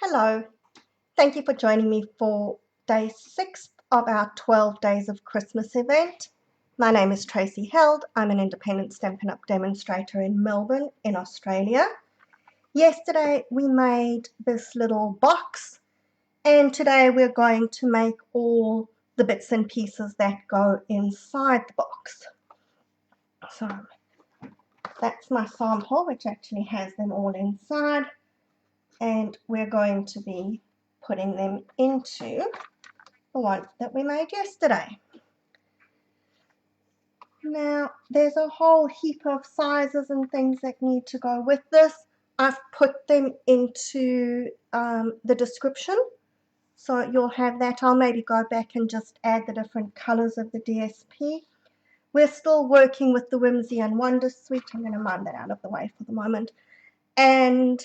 Hello, thank you for joining me for day 6 of our 12 Days of Christmas event. My name is Tracy Held. I'm an independent Stampin' Up! Demonstrator in Melbourne in Australia. Yesterday we made this little box and today we're going to make all the bits and pieces that go inside the box. So that's my sample, which actually has them all inside, and we're going to be putting them into the one that we made yesterday. Now there's a whole heap of sizes and things that need to go with this. I've put them into the description, so you'll have that. I'll maybe go back and just add the different colors of the DSP. We're still working with the Whimsy and Wonder suite. I'm going to move that out of the way for the moment. And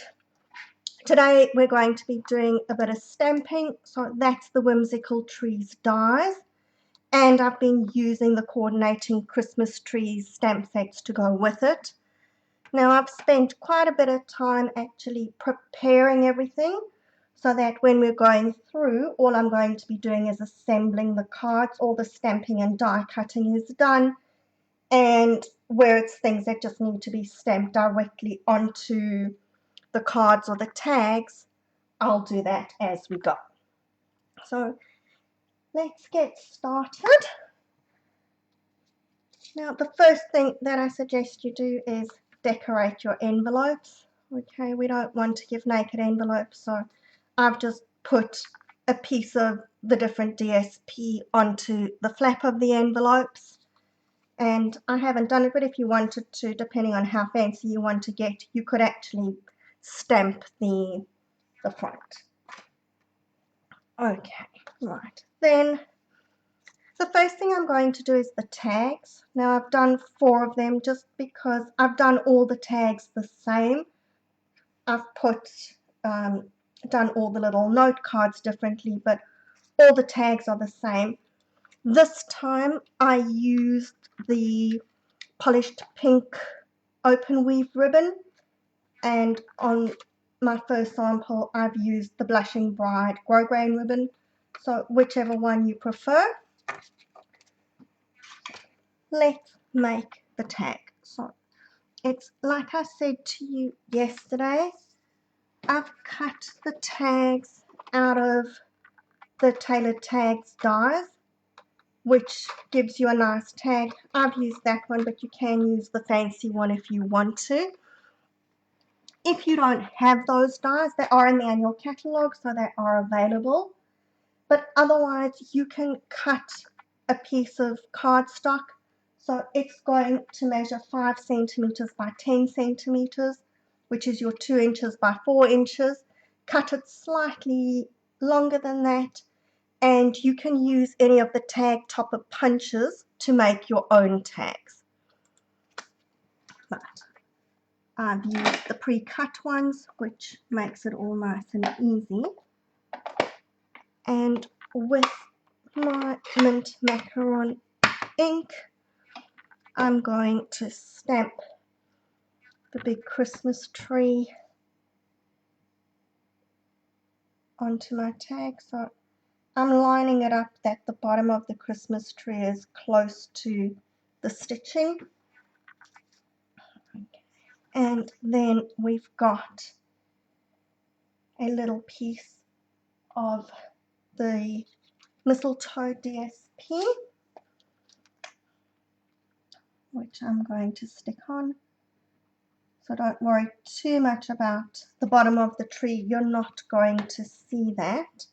today we're going to be doing a bit of stamping, so that's the Whimsical Trees dies. And I've been using the coordinating Christmas trees stamp sets to go with it. Now I've spent quite a bit of time actually preparing everything so that when we're going through, all I'm going to be doing is assembling the cards. All the stamping and die cutting is done, and where it's things that just need to be stamped directly onto the cards or the tags, I'll do that as we go. So let's get started. Now the first thing that I suggest you do is decorate your envelopes. Okay, we don't want to give naked envelopes, so I've just put a piece of the different DSP onto the flap of the envelopes, and I haven't done it, but if you wanted to, depending on how fancy you want to get, you could actually stamp the front. Okay, right, then the first thing I'm going to do is the tags. Now I've done 4 of them just because I've done all the tags the same. I've done all the little note cards differently, but all the tags are the same. This time I used the polished pink open weave ribbon, and on my first sample I've used the Blushing Bride grosgrain ribbon, so whichever one you prefer. Let's make the tag. So it's like I said to you yesterday, I've cut the tags out of the Tailored Tags dies, which gives you a nice tag. I've used that one, but you can use the fancy one if you want to. If you don't have those dies, they are in the annual catalogue, so they are available. But otherwise, you can cut a piece of cardstock. So it's going to measure 5 centimeters by 10 centimeters, which is your 2 inches by 4 inches. Cut it slightly longer than that, and you can use any of the tag topper punches to make your own tags. But I've used the pre-cut ones, which makes it all nice and easy. And with my mint macaron ink, I'm going to stamp the big Christmas tree onto my tag. So I'm lining it up that the bottom of the Christmas tree is close to the stitching. And then we've got a little piece of the mistletoe DSP, which I'm going to stick on. So don't worry too much about the bottom of the tree, you're not going to see that.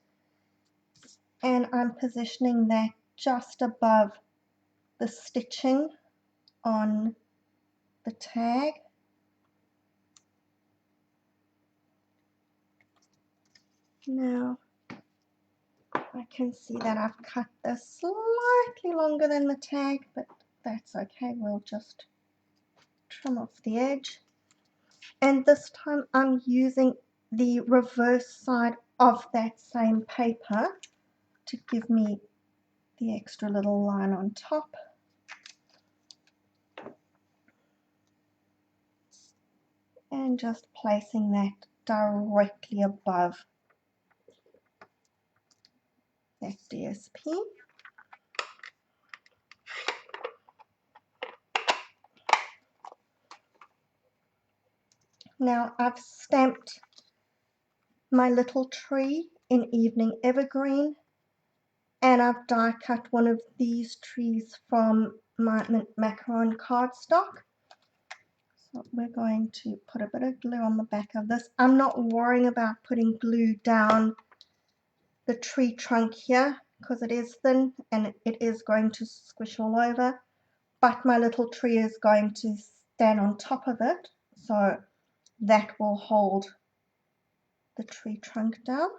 And I'm positioning that just above the stitching on the tag. Now I can see that I've cut this slightly longer than the tag, but that's okay, we'll just trim off the edge. And this time I'm using the reverse side of that same paper to give me the extra little line on top. And just placing that directly above that DSP. Now I've stamped my little tree in Evening Evergreen, and I've die cut one of these trees from my macaron cardstock. So we're going to put a bit of glue on the back of this. I'm not worrying about putting glue down the tree trunk here because it is thin and it is going to squish all over, but my little tree is going to stand on top of it, so that will hold the tree trunk down.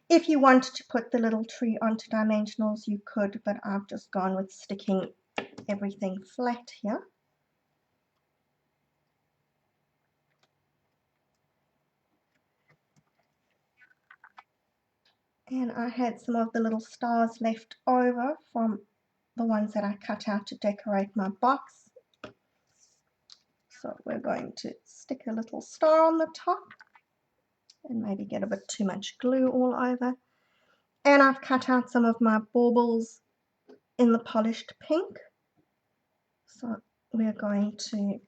If you wanted to put the little tree onto dimensionals, you could, but I've just gone with sticking everything flat here. And I had some of the little stars left over from the ones that I cut out to decorate my box. So we're going to stick a little star on the top and maybe get a bit too much glue all over. And I've cut out some of my baubles in the polished pink. So we're going to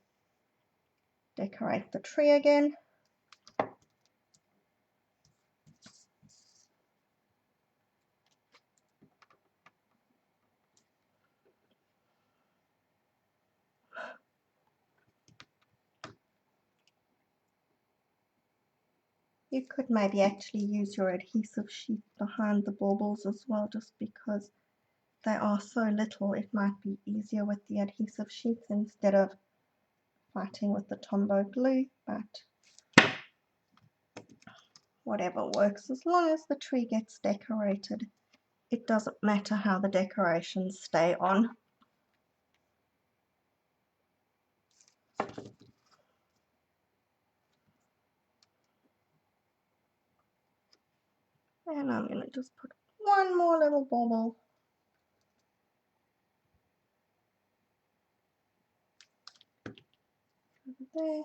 decorate the tree again. You could maybe actually use your adhesive sheet behind the baubles as well, just because they are so little. It might be easier with the adhesive sheets instead of fighting with the Tombow glue, but whatever works. As long as the tree gets decorated, it doesn't matter how the decorations stay on. And I'm going to just put one more little bauble over there.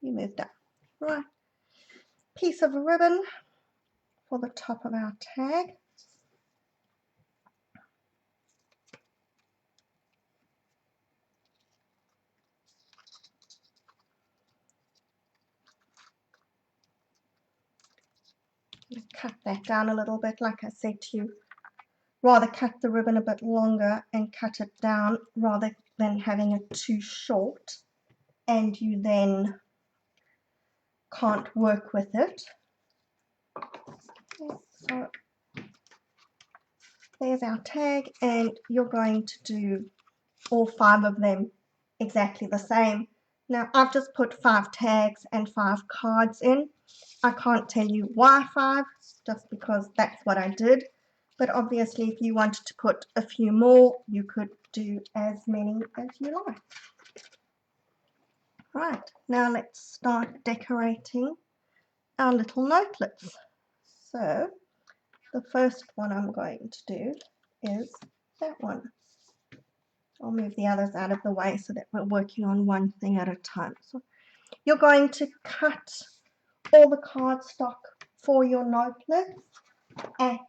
You moved up. Right. Piece of ribbon for the top of our tag. Cut that down a little bit. Like I said to you, rather cut the ribbon a bit longer and cut it down rather than having it too short and you then can't work with it. Okay, so there's our tag, and you're going to do all 5 of them exactly the same. Now I've just put 5 tags and 5 cards in. I can't tell you why 5, just because that's what I did. But obviously if you wanted to put a few more, you could do as many as you like. Right, now let's start decorating our little notelets. So the first one I'm going to do is that one. I'll move the others out of the way so that we're working on one thing at a time. So you're going to cut all the cardstock for your notelets at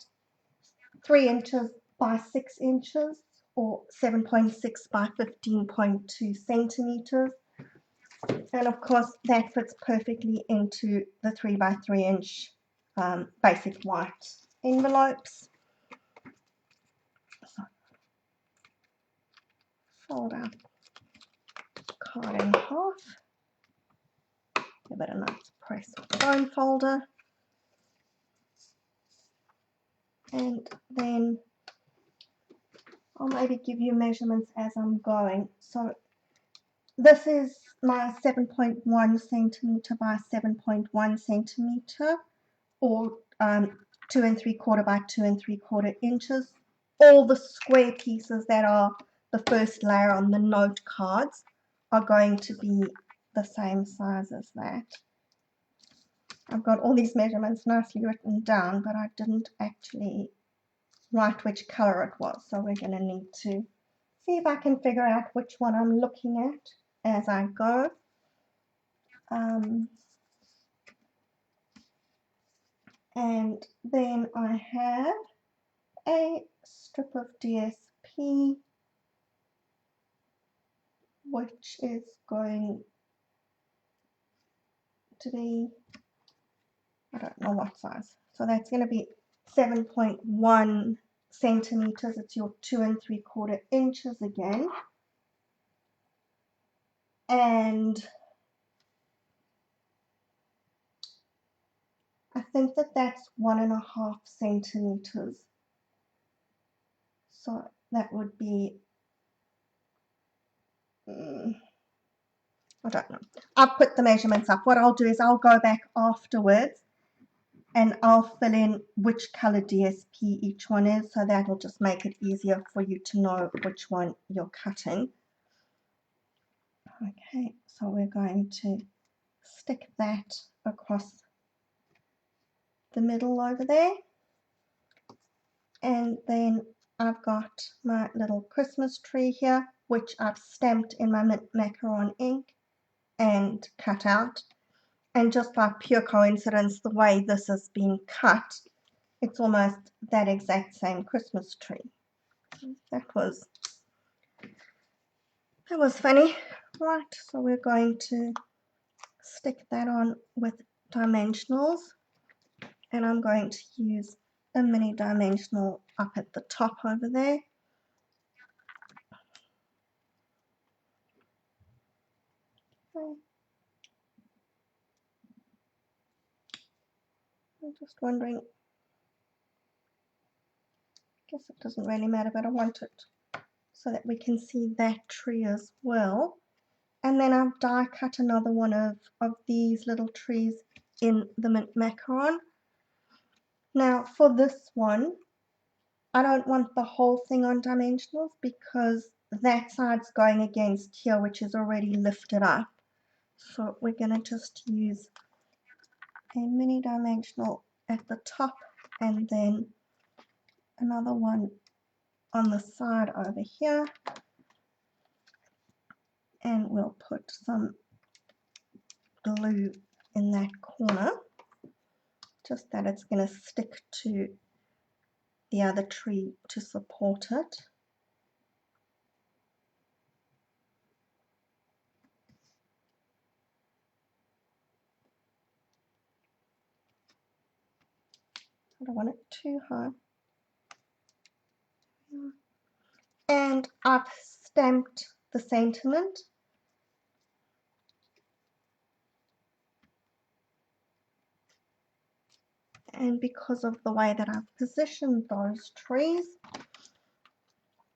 3 inches by 6 inches or 7.6 by 15.2 centimeters. And of course that fits perfectly into the 3 by 3 inch basic white envelopes. So fold out the card in half. Give it a nice press with the bone folder. And then I'll maybe give you measurements as I'm going. So this is my 7.1 centimeter by 7.1 centimeter, or 2 3/4 by 2 3/4 inches. All the square pieces that are the first layer on the note cards are going to be the same size as that. I've got all these measurements nicely written down, but I didn't actually write which color it was, so we're going to need to see if I can figure out which one I'm looking at as I go. And then I have a strip of DSP, which is going to be, I don't know what size, so that's going to be 7.1 centimeters. It's your 2 3/4 inches again, and I think that that's 1.5 centimeters, so that would be I don't know. I'll put the measurements up. What I'll do is I'll go back afterwards and I'll fill in which color DSP each one is, so that'll just make it easier for you to know which one you're cutting. Okay, so we're going to stick that across the middle over there, and then I've got my little Christmas tree here, which I've stamped in my macaron ink and cut out. And just by pure coincidence, the way this has been cut, it's almost that exact same Christmas tree. That was funny. Right, so we're going to stick that on with dimensionals, and I'm going to use a mini dimensional up at the top over there. Okay. I'm just wondering, I guess it doesn't really matter, but I want it so that we can see that tree as well. And then I've die cut another one of these little trees in the macaron. Now for this one, I don't want the whole thing on dimensionals because that side's going against here, which is already lifted up. So we're going to just use a mini dimensional at the top and then another one on the side over here, and we'll put some glue in that corner, just that it's going to stick to the other tree to support it. I don't want it too high. And I've stamped the sentiment. And because of the way that I've positioned those trees,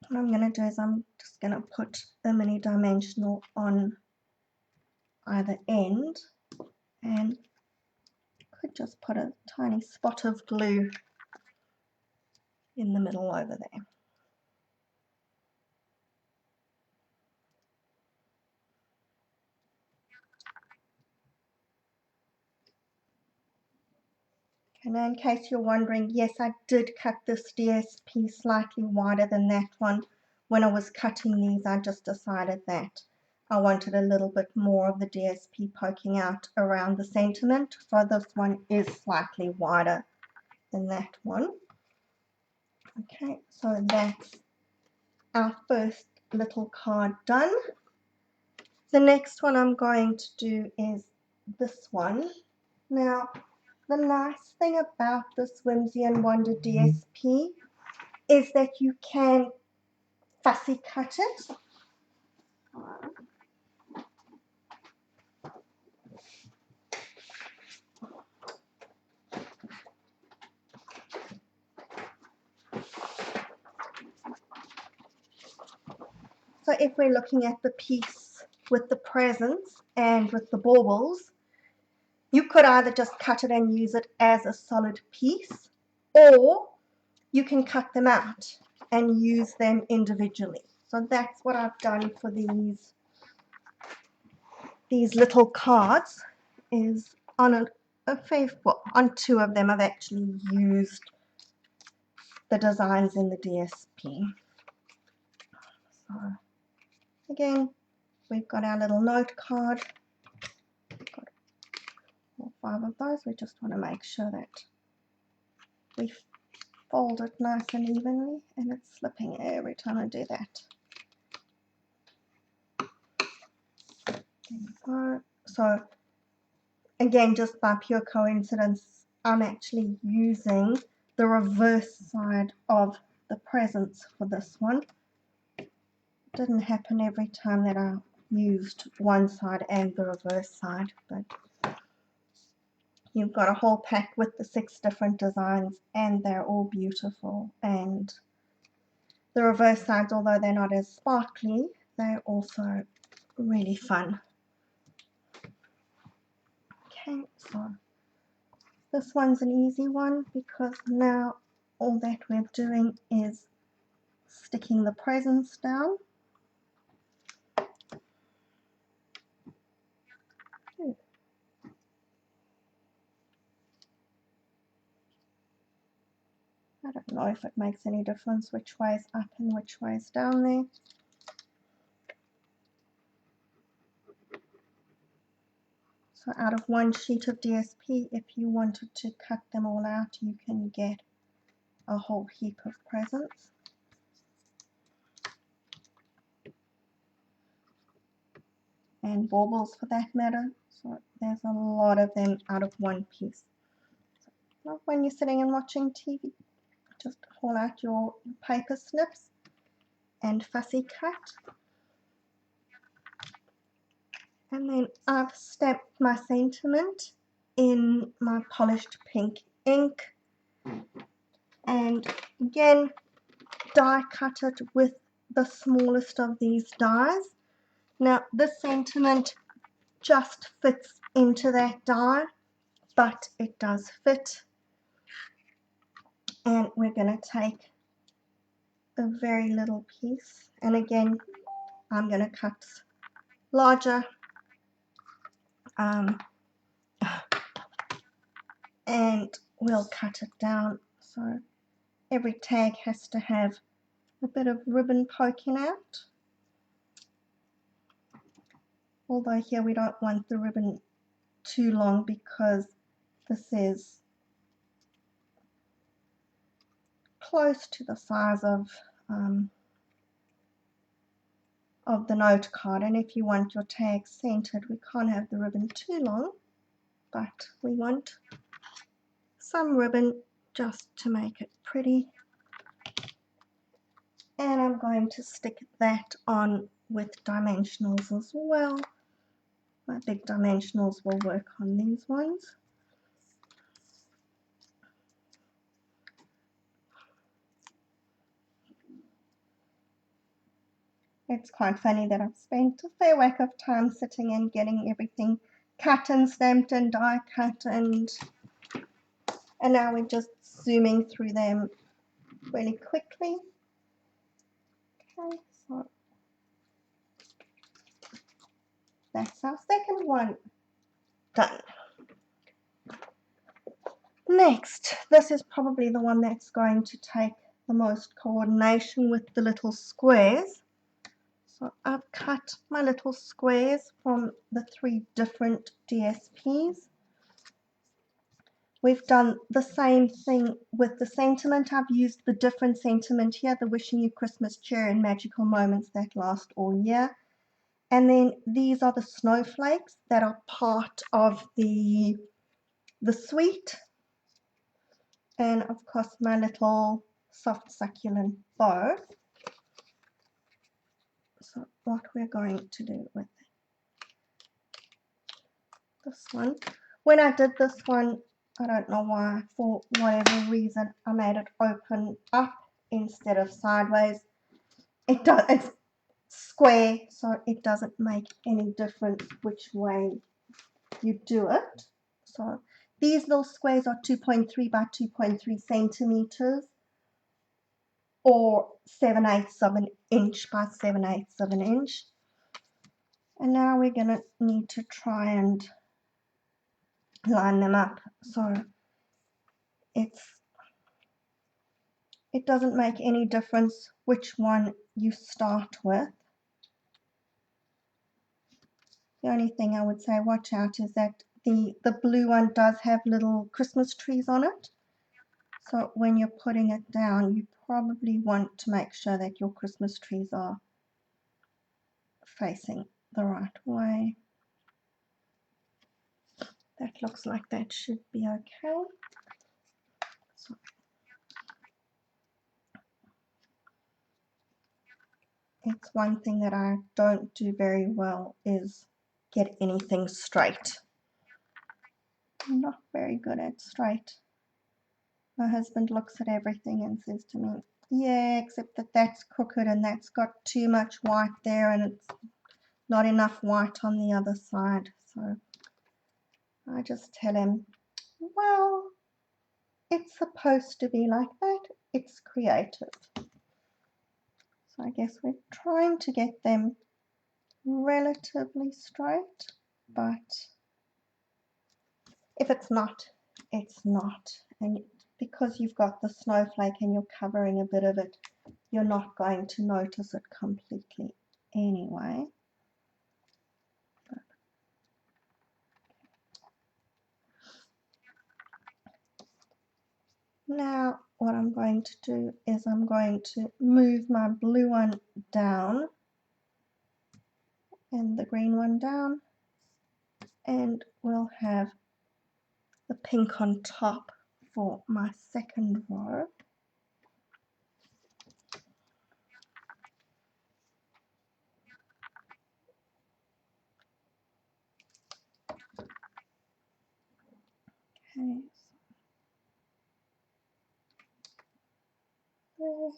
what I'm going to do is I'm just going to put a mini dimensional on either end, and could just put a tiny spot of glue in the middle over there. And in case you're wondering, yes, I did cut this DSP slightly wider than that one. When I was cutting these, I just decided that I wanted a little bit more of the DSP poking out around the sentiment. So this one is slightly wider than that one. Okay, so that's our first little card done. The next one I'm going to do is this one. Now, the nice thing about this Whimsy and Wonder DSP is that you can fussy cut it. So if we're looking at the piece with the presents and with the baubles, you could either just cut it and use it as a solid piece, or you can cut them out and use them individually. So that's what I've done for these little cards, is on on two of them I've actually used the designs in the DSP. So again, we've got our little note card, got 5 of those. We just want to make sure that we fold it nice and evenly, and it's slipping every time I do that. There we go. So again, just by pure coincidence, I'm actually using the reverse side of the presents for this one. It didn't happen every time that I used one side and the reverse side, but you've got a whole pack with the 6 different designs, and they're all beautiful. And the reverse sides, although they're not as sparkly, they're also really fun. Okay, so this one's an easy one because now all that we're doing is sticking the presents down. I don't know if it makes any difference which way is up and which way is down there. So out of one sheet of DSP, if you wanted to cut them all out, you can get a whole heap of presents. And baubles for that matter. So there's a lot of them out of one piece. So when you're sitting and watching TV, just pull out your paper snips and fussy cut. And then I've stamped my sentiment in my polished pink ink. And again, die cut it with the smallest of these dies. Now this sentiment just fits into that die, but it does fit. And we're going to take a very little piece, and again I'm going to cut larger, and we'll cut it down so every tag has to have a bit of ribbon poking out, although here we don't want the ribbon too long because this is close to the size of the note card. And if you want your tag centered, we can't have the ribbon too long, but we want some ribbon just to make it pretty. And I'm going to stick that on with dimensionals as well. My big dimensionals will work on these ones. It's quite funny that I've spent a fair whack of time sitting and getting everything cut and stamped and die cut, and now we're just zooming through them really quickly. Okay, so that's our second one done. Next, this is probably the one that's going to take the most coordination with the little squares. So I've cut my little squares from the 3 different DSPs. We've done the same thing with the sentiment. I've used the different sentiment here, the Wishing You Christmas Cheer and Magical Moments That Last All Year. And then these are the snowflakes that are part of the suite. And of course my little soft succulent bow. So what we're going to do with this one, when I did this one, I don't know why, for whatever reason, I made it open up instead of sideways. It's square, so it doesn't make any difference which way you do it. So these little squares are 2.3 by 2.3 centimeters, or 7/8 of an inch by 7/8 of an inch. And now we're going to need to try and line them up. So it doesn't make any difference which one you start with. The only thing I would say watch out is that the blue one does have little Christmas trees on it. So when you're putting it down, you probably want to make sure that your Christmas trees are facing the right way. That looks like that should be okay. So it's one thing that I don't do very well is get anything straight. I'm not very good at straight. My husband looks at everything and says to me, yeah, except that that's crooked and that's got too much white there and it's not enough white on the other side. So I just tell him, well, it's supposed to be like that. It's creative. So I guess we're trying to get them relatively straight, but if it's not, it's not. And because you've got the snowflake and you're covering a bit of it, you're not going to notice it completely anyway. Now what I'm going to do is I'm going to move my blue one down and the green one down, and we'll have the pink on top for my second row. Okay, so there.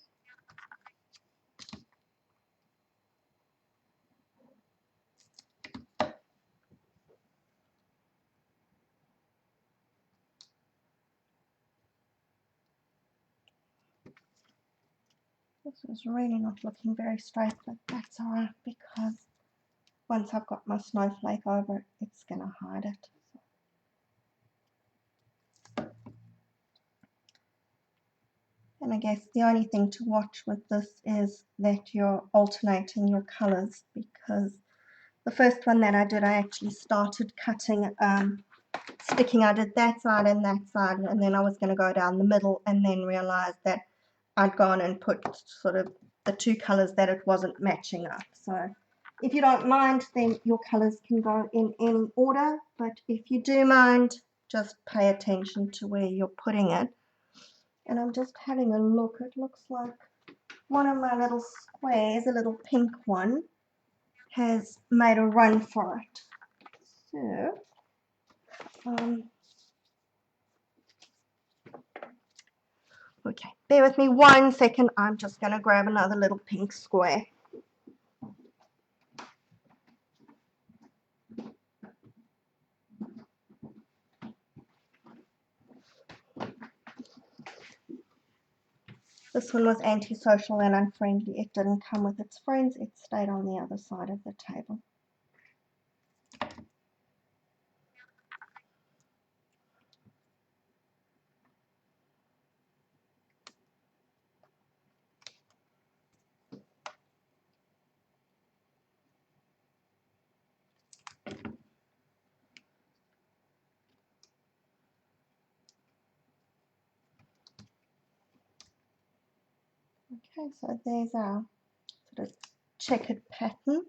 This is really not looking very straight, but that's alright because once I've got my snowflake over it, it's going to hide it. And I guess the only thing to watch with this is that you're alternating your colors, because the first one that I did, I actually started cutting, sticking. I did that side and that side, and then I was going to go down the middle, and then realized that I'd gone and put sort of the two colors that it wasn't matching up. So if you don't mind, then your colors can go in any order, but if you do mind, just pay attention to where you're putting it. And I'm just having a look. It looks like one of my little squares, a little pink one, has made a run for it. So, okay, bear with me 1 second. I'm just going to grab another little pink square. This one was antisocial and unfriendly. It didn't come with its friends. It stayed on the other side of the table. Okay, so there's our sort of checkered pattern.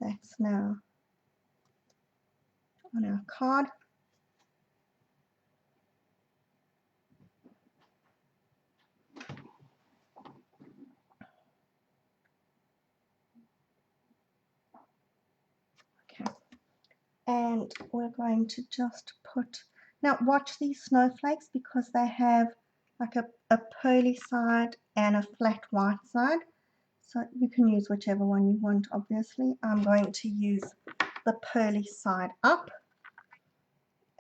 That's now on our card. Okay, and we're going to just put, now watch these snowflakes because they have like a pearly side and a flat white side. So you can use whichever one you want, obviously. I'm going to use the pearly side up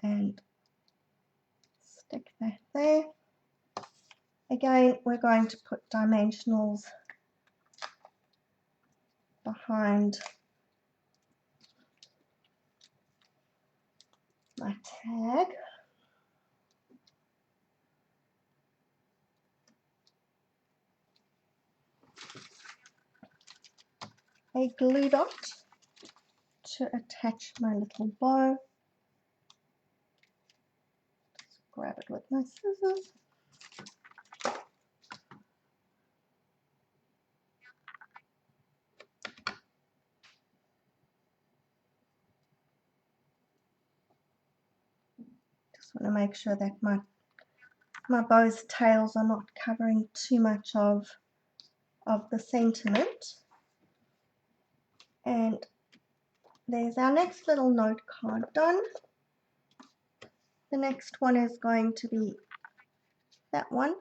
and stick that there. Again, we're going to put dimensionals behind my tag. A glue dot to attach my little bow. grab it with my scissors. Just want to make sure that my bow's tails are not covering too much of the sentiment. And there's our next little note card done. The next one is going to be that one.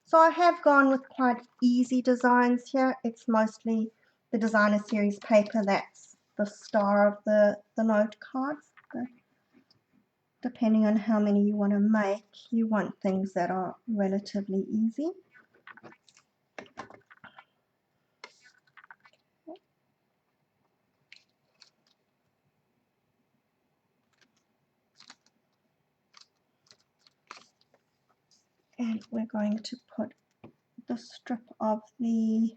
So I have gone with quite easy designs here. It's mostly the designer series paper that's the star of the note cards. But depending on how many you want to make, you want things that are relatively easy. And we're going to put the strip of the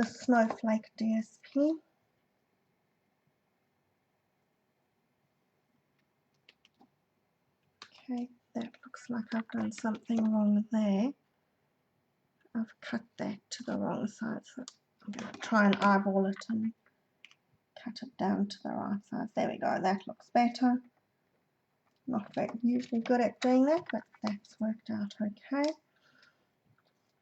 snowflake DSP. Okay, that looks like I've done something wrong there. I've cut that to the wrong side, so I'm going to try and eyeball it and cut it down to the right size. There we go, that looks better. Not very usually good at doing that, but that's worked out okay.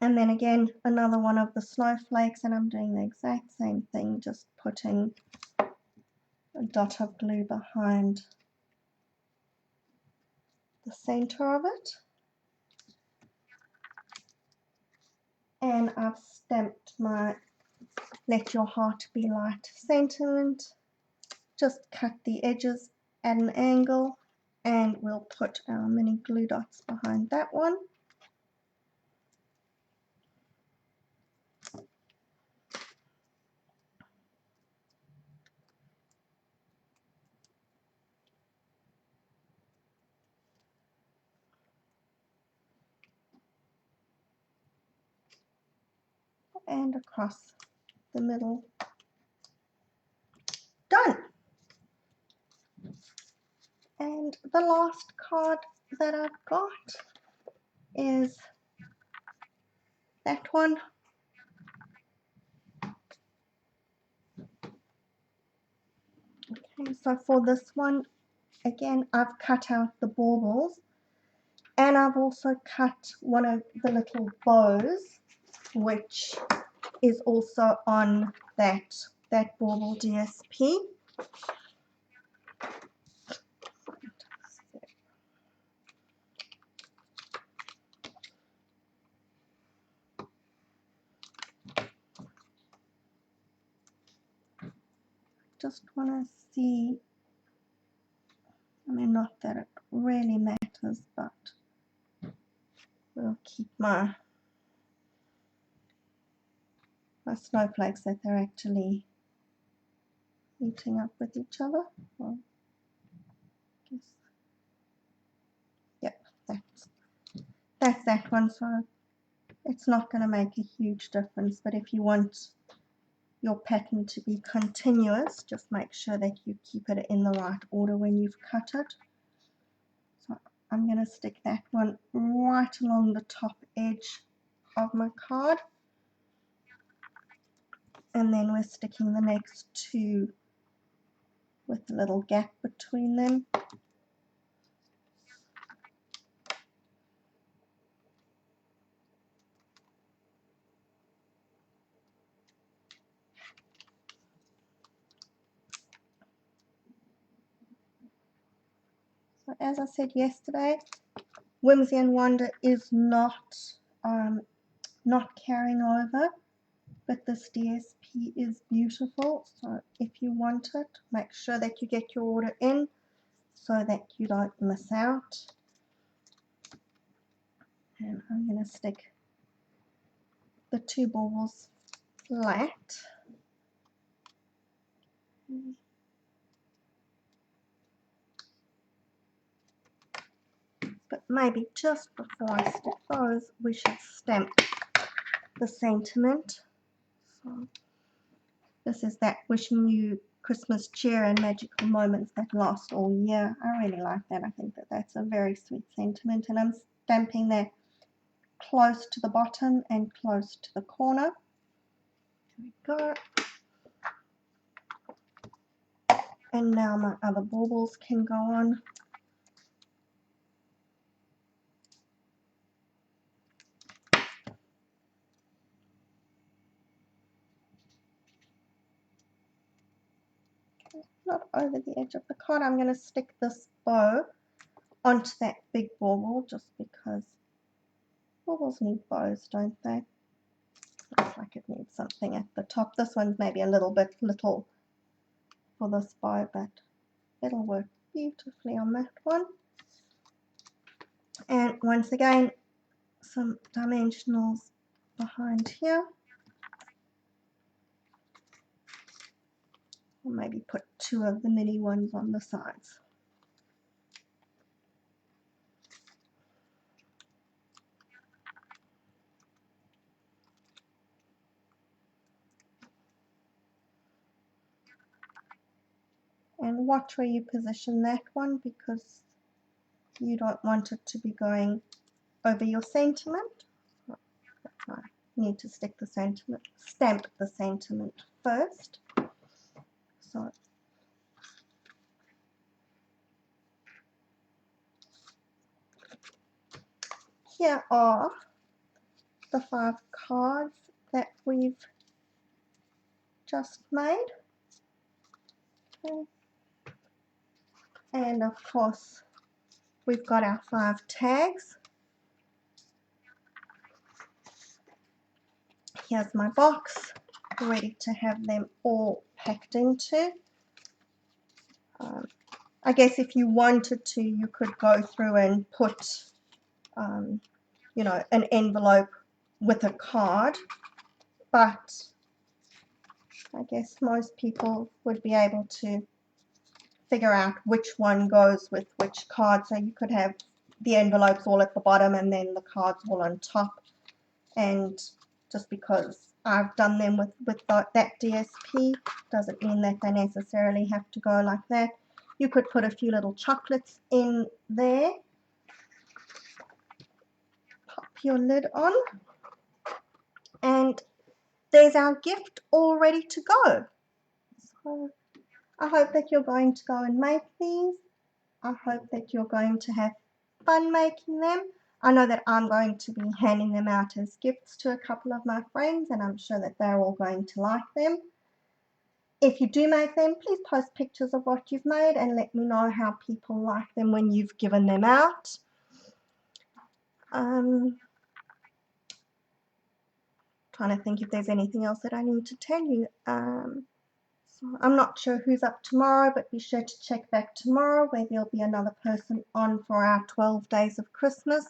And then again, another one of the snowflakes, and I'm doing the exact same thing, just putting a dot of glue behind the center of it. And I've stamped my Let Your Heart Be Light sentiment. Just cut the edges at an angle, and we'll put our mini glue dots behind that one. And across the middle. Done! And the last card that I've got is that one. Okay, so for this one, again, I've cut out the baubles, and I've also cut one of the little bows, which is also on that bauble DSP. Just want to see, I mean, not that it really matters, but we'll keep my snowflakes that they're actually meeting up with each other. Well, I guess, yep, that's that one. So it's not going to make a huge difference, but if you want your pattern to be continuous, just make sure that you keep it in the right order when you've cut it. So I'm going to stick that one right along the top edge of my card, and then we're sticking the next two with a little gap between them. So as I said yesterday, Whimsy and Wonder is not carrying over, but this DSP is beautiful. So if you want it, make sure that you get your order in so that you don't miss out. And I'm going to stick the two baubles flat. But maybe just before I stick those, we should stamp the sentiment. So this is that wishing you Christmas cheer and magical moments that last all year. I really like that. I think that that's a very sweet sentiment, and I'm stamping that close to the bottom and close to the corner. There we go. And now my other baubles can go on. Not over the edge of the card. I'm going to stick this bow onto that big bauble just because baubles need bows, don't they? Looks like it needs something at the top. This one's maybe a little bit little for this bow, but it'll work beautifully on that one. And once again, some dimensionals behind here. Or maybe put 2 of the mini ones on the sides. And watch where you position that one, because you don't want it to be going over your sentiment. I need to stick the sentiment, stamp the sentiment first. So here are the 5 cards that we've just made. Okay. And of course we've got our 5 tags. Here's my box, ready to have them all packed into. I guess if you wanted to, you could go through and put, you know, an envelope with a card, but I guess most people would be able to figure out which one goes with which card. So you could have the envelopes all at the bottom and then the cards all on top. And just because I've done them with that DSP doesn't mean that they necessarily have to go like that. You could put a few little chocolates in there. Pop your lid on. And there's our gift all ready to go. So I hope that you're going to go and make these. I hope that you're going to have fun making them. I know that I'm going to be handing them out as gifts to a couple of my friends, and I'm sure that they're all going to like them. If you do make them, please post pictures of what you've made and let me know how people like them when you've given them out. Trying to think if there's anything else that I need to tell you. So I'm not sure who's up tomorrow, but be sure to check back tomorrow where there'll be another person on for our 12 days of Christmas.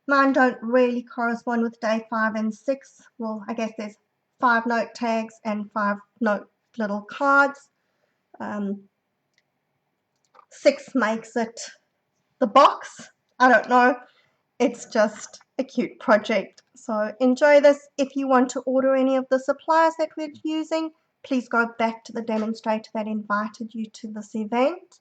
Mine don't really correspond with day 5 and 6. Well, I guess there's 5 note tags and 5 note little cards. 6 makes it the box. I don't know. It's just a cute project. So enjoy this. If you want to order any of the supplies that we're using, please go back to the demonstrator that invited you to this event.